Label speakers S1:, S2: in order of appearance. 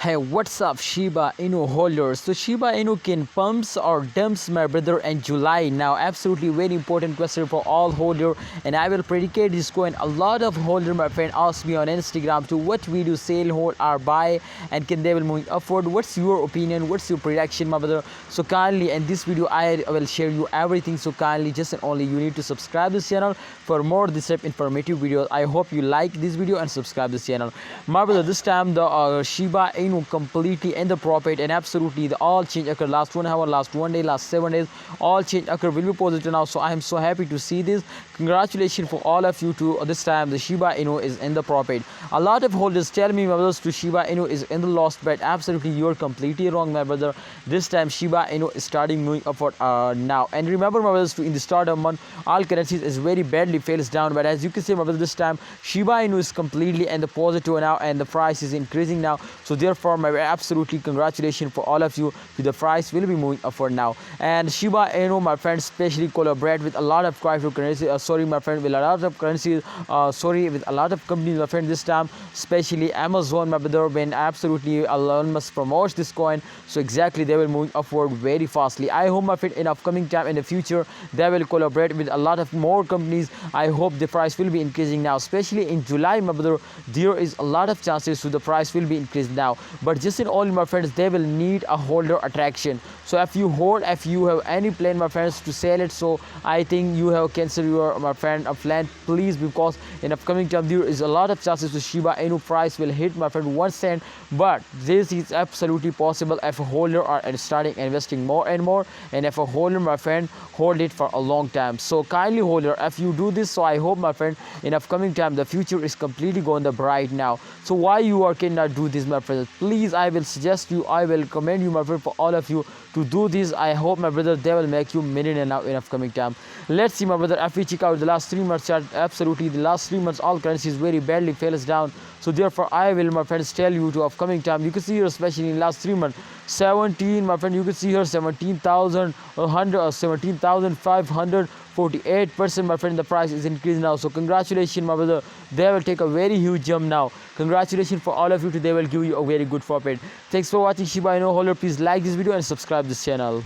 S1: Hey, what's up, Shiba Inu holders? So Shiba Inu can pumps or dumps, my brother, in July. Now, absolutely very important question for all holder, and I will predicate this coin. A lot of holder, my friend, asked me on Instagram to what we do sell, hold, or buy, and can they will move upward. What's your opinion? What's your prediction, my brother? So kindly, in this video, I will share you everything. So kindly, just and only you need to subscribe this channel for more this type informative videos. I hope you like this video and subscribe this channel, my brother. This time the Shiba Inu completely in the profit, and absolutely the all change occur last 1 hour, last 1 day, last 7 days, all change occur will be positive now. So I am so happy to see this. Congratulations for all of you to this time the Shiba Inu is in the profit. A lot of holders tell me, my brothers, to Shiba Inu is in the lost bet. Absolutely you're completely wrong, my brother. This time Shiba Inu is starting moving upward now. And remember, my brothers, in the start of month all currencies is very badly fails down, but as you can see, my brother, this time Shiba Inu is completely in the positive now, and the price is increasing now. So therefore, my absolutely congratulations for all of you to the price will be moving upward now. And Shiba Inu, my friends, especially collaborate with a lot of cryptocurrency, sorry my friend, with a lot of currencies, sorry, with a lot of companies, my friend. This time especially Amazon, my brother, when absolutely Elon Musk promotes this coin, so exactly they will move upward very fastly. I hope, my friend, in upcoming time in the future they will collaborate with a lot of more companies. I hope the price will be increasing now, especially in July, my brother. There is a lot of chances to the price will be increased now, but just in all, my friends, they will need a holder attraction. So if you hold, if you have any plan, my friends, to sell it, so I think you have canceled your, my friend, a plan, please, because in upcoming time there is a lot of chances to Shiba Inu price will hit, my friend, 1 cent. But this is absolutely possible if a holder are starting investing more and more, and if a holder, my friend, hold it for a long time. So kindly holder, if you do this, so I hope, my friend, in upcoming time the future is completely going the bright now. So why you are cannot do this, my friend? Please, I will suggest you, I will commend you, my friend, for all of you to do this. I hope, my brother, they will make you millionaire now in upcoming time. Let's see, my brother, if we check out the last 3 months chart, absolutely the last 3 months all currencies very badly fails down. So therefore I will, my friends, tell you to upcoming time. You can see here, especially in last 3 months, 17, my friend, you can see here 17,100 17,548%, my friend, the price is increasing now. So congratulations, my brother, they will take a very huge jump now. Congratulations for all of you, they will give you a very good profit. Thanks for watching, Shiba Inu holder. Please like this video and subscribe this channel.